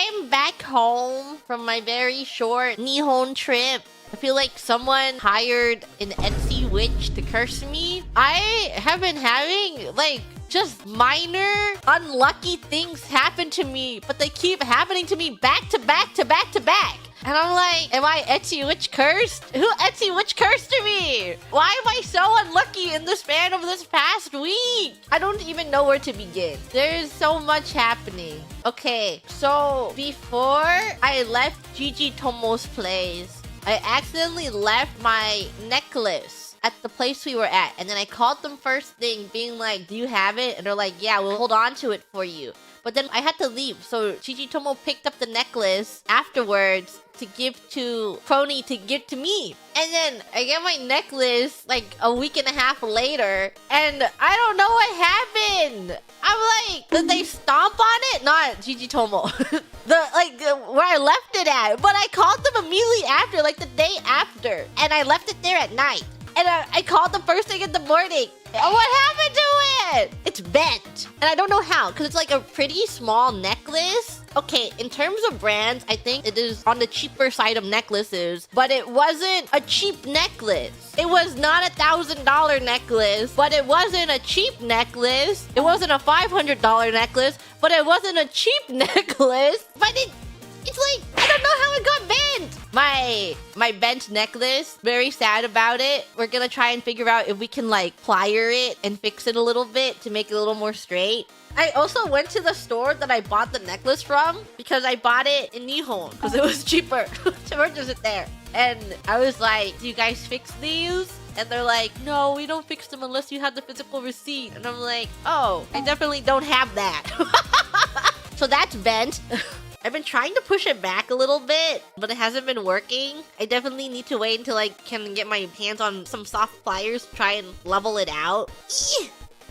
I'm back home from my very short Nihon trip. I feel like someone hired an Etsy witch to curse me. I have been having like just minor unlucky things happen to me, but they keep happening to me back to back to back to back. And I'm like, am I Etsy witch cursed? Who Etsy witch cursed me? Why am I so unlucky in the span of this past week? I don't even know where to begin. There's so much happening. Okay, so before I left Gigi Tomo's place, I accidentally left my necklace at the place we were at. And then I called them first thing being like, do you have it? And they're like, yeah, we'll hold on to it for you. But then I had to leave. So Gigi Tomo picked up the necklace afterwards to give to Crony to give to me. And then I get my necklace like a week and a half later. And I don't know what happened. I'm like, did they stomp on it? Not Gigi Tomo. Where I left it at. But I called them immediately after, like the day after. And I left it there at night. And I called them first thing in the morning. And what happened to it? It's bent. And I don't know how, because it's like a pretty small necklace. Okay, in terms of brands, I think it is on the cheaper side of necklaces, but it wasn't a cheap necklace. It was not $1,000 necklace, but it wasn't a cheap necklace. It wasn't a $500 necklace, but it wasn't a cheap necklace. But it's like, I don't know how it got bent. My bent necklace, very sad about it. We're gonna try and figure out if we can like plier it and fix it a little bit to make it a little more straight. I also went to the store that I bought the necklace from because I bought it in Nihon because it was cheaper to purchase it there. And I was like, do you guys fix these? And they're like, no, we don't fix them unless you have the physical receipt. And I'm like, oh, I definitely don't have that. So that's bent. I've been trying to push it back a little bit, but it hasn't been working. I definitely need to wait until I can get my hands on some soft pliers to try and level it out.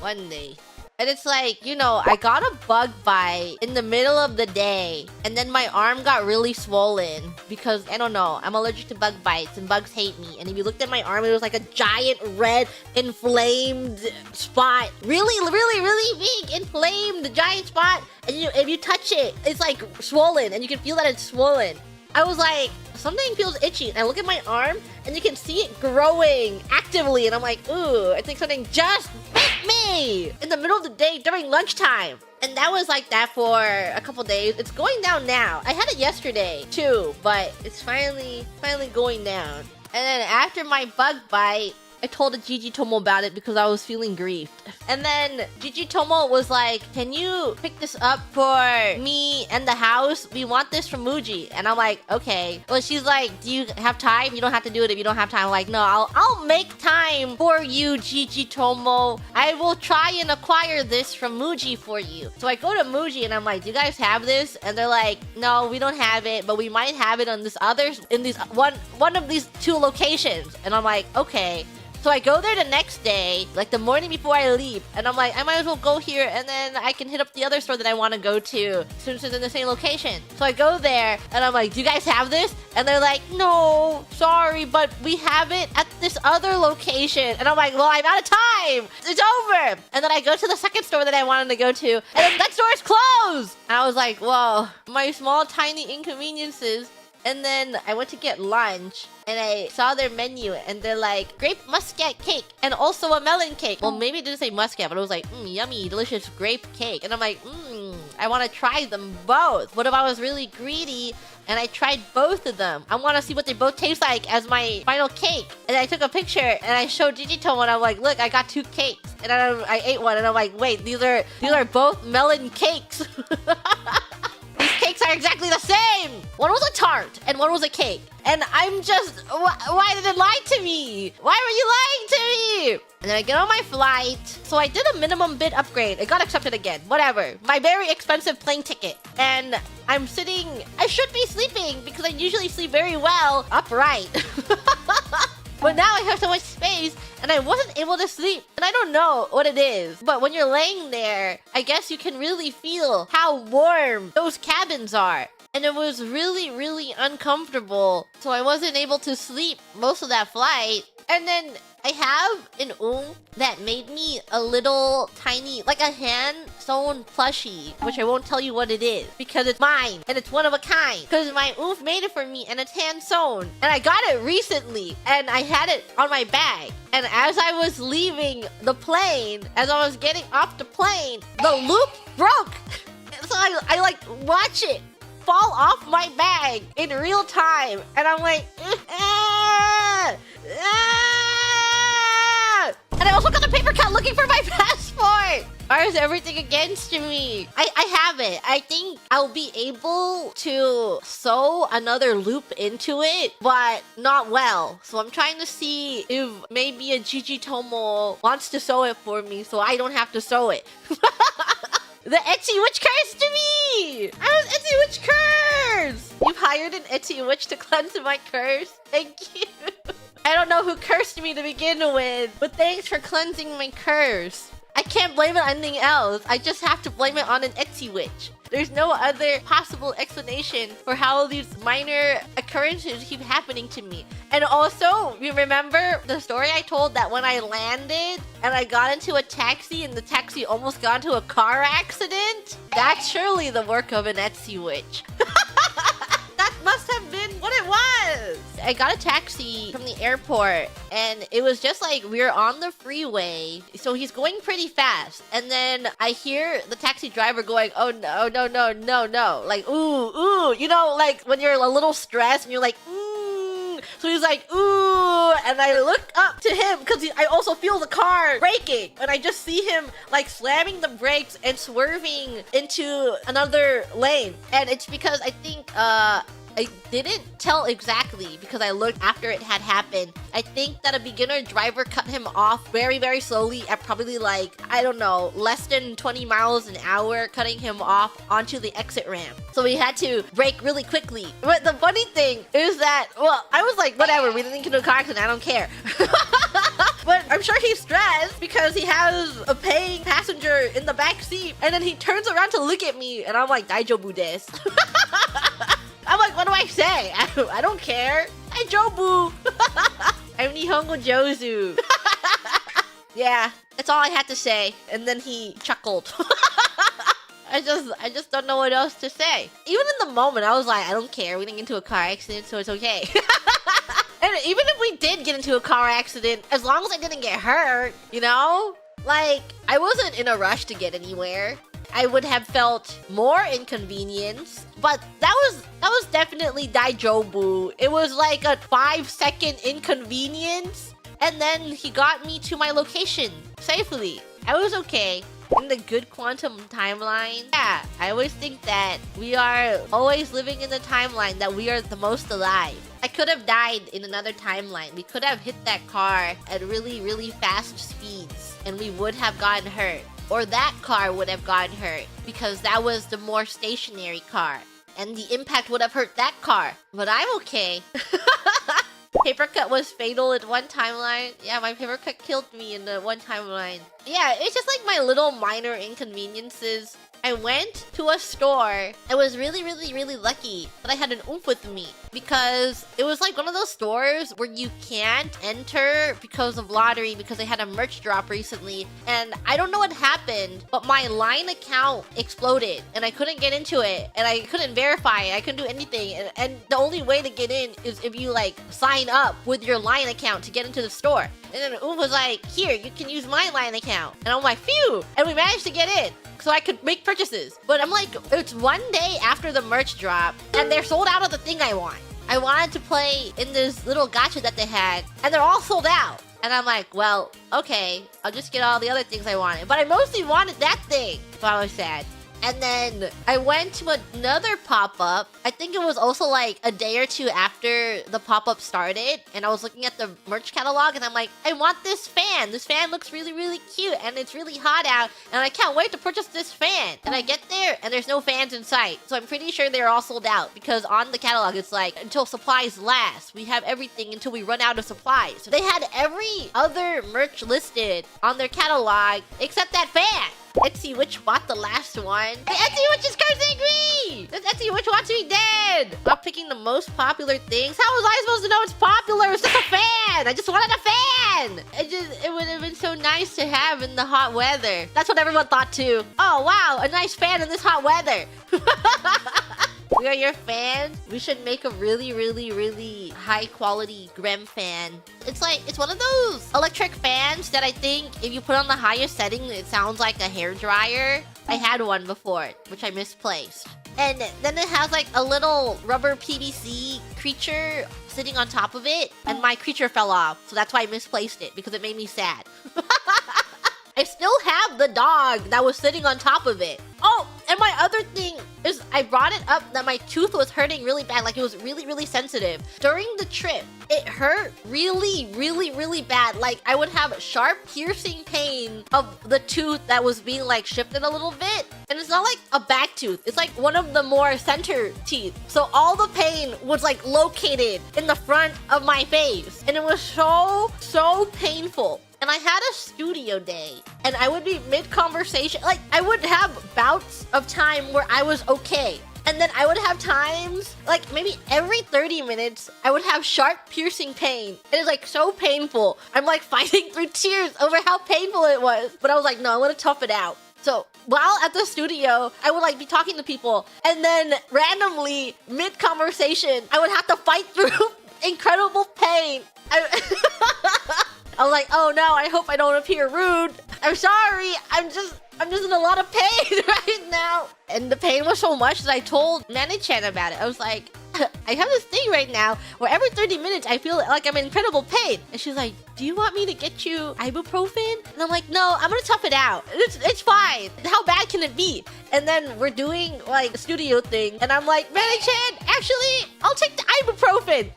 One day. And it's like, you know, I got a bug bite in the middle of the day. And then my arm got really swollen because, I don't know, I'm allergic to bug bites and bugs hate me. And if you looked at my arm, it was like a giant red inflamed spot. Really, really, really big inflamed giant spot. And if you touch it, it's like swollen and you can feel that it's swollen. I was like, something feels itchy. And I look at my arm and you can see it growing actively. And I'm like, ooh, I think something just bit me in the middle of the day during lunchtime. And that was like that for a couple days. It's going down now. I had it yesterday too, but it's finally going down. And then after my bug bite, I told Gigi Tomo about it because I was feeling grieved. And then Gigi Tomo was like, can you pick this up for me and the house? We want this from Muji. And I'm like, okay. Well, she's like, do you have time? You don't have to do it if you don't have time. I'm like, no, I'll make time for you, Gigi Tomo. I will try and acquire this from Muji for you. So I go to Muji and I'm like, do you guys have this? And they're like, no, we don't have it, but we might have it on this one of these two locations. And I'm like, okay. So I go there the next day, like the morning before I leave. And I'm like, I might as well go here and then I can hit up the other store that I want to go to since it's in the same location. So I go there and I'm like, do you guys have this? And they're like, no, sorry, but we have it at this other location. And I'm like, well, I'm out of time. It's over. And then I go to the second store that I wanted to go to and then that store is closed. And I was like, whoa, my small, tiny inconveniences. And then I went to get lunch and I saw their menu and they're like, grape muscat cake and also a melon cake. Well, maybe it didn't say muscat, but it was like, yummy, delicious grape cake. And I'm like, I want to try them both. What if I was really greedy and I tried both of them? I want to see what they both taste like as my final cake. And I took a picture and I showed Gigi Tomo and I'm like, look, I got 2 cakes. And I ate one and I'm like, wait, these are both melon cakes. Cakes are exactly the same. One was a tart and one was a cake. And I'm just, why did it lie to me? Why were you lying to me? And then I get on my flight. So I did a minimum bid upgrade. It got accepted again. Whatever. My very expensive plane ticket. And I'm sitting, I should be sleeping because I usually sleep very well upright. But now I have so much space and I wasn't able to sleep. And I don't know what it is. But when you're laying there, I guess you can really feel how warm those cabins are. and it was really, really uncomfortable. So I wasn't able to sleep most of that flight. And then I have an that made me a little tiny, like a hand-sewn plushie, which I won't tell you what it is because it's mine and it's one of a kind. Because my made it for me and it's hand-sewn. And I got it recently and I had it on my bag. And as I was leaving the plane, as I was getting off the plane, the loop broke. So I like watch it fall off my bag in real time. And I'm like, ah, ah. And I also got the paper cut looking for my passport. Why is everything against me? I have it. I think I'll be able to sew another loop into it, but not well. So I'm trying to see if maybe a Gigi Tomo wants to sew it for me so I don't have to sew it. The Etsy witch cursed me! I was Etsy witch curse! You've hired an Etsy witch to cleanse my curse? Thank you. I don't know who cursed me to begin with, but thanks for cleansing my curse. I can't blame it on anything else. I just have to blame it on an Etsy witch. There's no other possible explanation for how these minor occurrences keep happening to me. And also, you remember the story I told that when I landed and I got into a taxi and the taxi almost got into a car accident? That's surely the work of an Etsy witch. That must have been what it was. I got a taxi from the airport and it was just like we were on the freeway. So he's going pretty fast. And then I hear the taxi driver going, oh no, no, no, no, no. Like, ooh, ooh. You know, like when you're a little stressed and you're like, So he's like, ooh. And I look up to him because I also feel the car braking. And I just see him like slamming the brakes and swerving into another lane. And it's because I think, I didn't tell exactly because I looked after it had happened. I think that a beginner driver cut him off very, very slowly at probably like, I don't know, less than 20 miles an hour, cutting him off onto the exit ramp. So we had to brake really quickly. But the funny thing is that, well, I was like, whatever, we didn't get into a car accident, I don't care. But I'm sure he's stressed because he has a paying passenger in the back seat. And then he turns around to look at me and I'm like, Daijobu desu. I'm like, what do I say? I don't care. Daijobu. I'm Nihongo Jozu. Yeah, that's all I had to say. And then he chuckled. I just don't know what else to say. Even in the moment, I was like, I don't care. We didn't get into a car accident, so it's okay. And even if we did get into a car accident, as long as I didn't get hurt, you know? Like, I wasn't in a rush to get anywhere. I would have felt more inconvenience, but that was definitely Daijobu. It was like a 5-second inconvenience, and then he got me to my location safely. I was okay. In the good quantum timeline, yeah, I always think that we are always living in the timeline that we are the most alive. I could have died in another timeline. We could have hit that car at really, really fast speeds, and we would have gotten hurt. Or that car would have gotten hurt because that was the more stationary car. And the impact would have hurt that car. But I'm okay. Paper cut was fatal in one timeline. Yeah, my paper cut killed me in the one timeline. Yeah, it's just like my little minor inconveniences. I went to a store. I was really, really, really lucky that I had an oomph with me because it was like one of those stores where you can't enter because of lottery because they had a merch drop recently. And I don't know what happened, but my Line account exploded and I couldn't get into it and I couldn't verify it. I couldn't do anything. And the only way to get in is if you like sign up with your Line account to get into the store. And then oomph was like, here, you can use my Line account. And I'm like, phew. And we managed to get in so I could make purchases. But I'm like, it's one day after the merch drop and they're sold out of the thing I want. I wanted to play in this little gacha that they had and they're all sold out. And I'm like, well, okay, I'll just get all the other things I wanted. But I mostly wanted that thing. So I was sad. And then I went to another pop-up. I think it was also like a day or two after the pop-up started. And I was looking at the merch catalog and I'm like, I want this fan. This fan looks really, really cute and it's really hot out. And I can't wait to purchase this fan. And I get there and there's no fans in sight. So I'm pretty sure they're all sold out because on the catalog, it's like, until supplies last. We have everything until we run out of supplies. So they had every other merch listed on their catalog except that fan. Etsy Witch bought the last one. The Etsy Witch is cursing me! This Etsy Witch wants me dead! Not picking the most popular things. How was I supposed to know it's popular? It's just a fan! I just wanted a fan! It would have been so nice to have in the hot weather. That's what everyone thought too. Oh wow, a nice fan in this hot weather. We are your fans. We should make a really high quality Grem fan. It's one of those electric fans that I think if you put on the highest setting, it sounds like a hairdryer. I had one before, which I misplaced. And then it has like a little rubber PVC creature sitting on top of it. And my creature fell off. So that's why I misplaced it, because it made me sad. I still have the dog that was sitting on top of it. Oh, and my other thing is I brought it up that my tooth was hurting really bad. Like it was really sensitive. During the trip, it hurt really bad. Like I would have sharp piercing pain of the tooth that was being like shifted a little bit. And it's not like a back tooth. It's like one of the more center teeth. So all the pain was like located in the front of my face. And it was so painful. And I had a studio day and I would be mid-conversation. Like I would have bouts of time where I was okay. And then I would have times, like maybe every 30 minutes, I would have sharp piercing pain. It is like so painful. I'm like fighting through tears over how painful it was. But I was like, no, I want to tough it out. So while at the studio, I would like be talking to people. And then randomly, mid-conversation, I would have to fight through incredible pain. I was like, oh no, I hope I don't appear rude. I'm sorry, I'm just in a lot of pain right now. And the pain was so much that I told Manny-chan about it. I was like, I have this thing right now where every 30 minutes I feel like I'm in incredible pain. And she's like, do you want me to get you ibuprofen? And I'm like, no, I'm gonna tough it out. It's fine. How bad can it be? And then we're doing like a studio thing. And I'm like, Manny-chan, actually, I'll take the ibuprofen.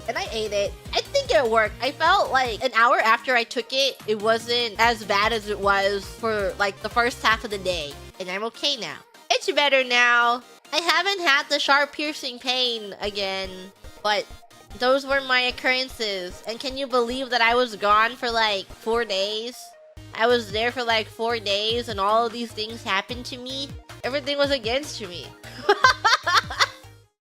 And I ate it. I think it worked. I felt like an hour after I took it, it wasn't as bad as it was for like the first half of the day. And I'm okay now. It's better now. I haven't had the sharp piercing pain again, but those were my occurrences. And can you believe that I was gone for like 4 days? I was there for like 4 days and all of these things happened to me. Everything was against me.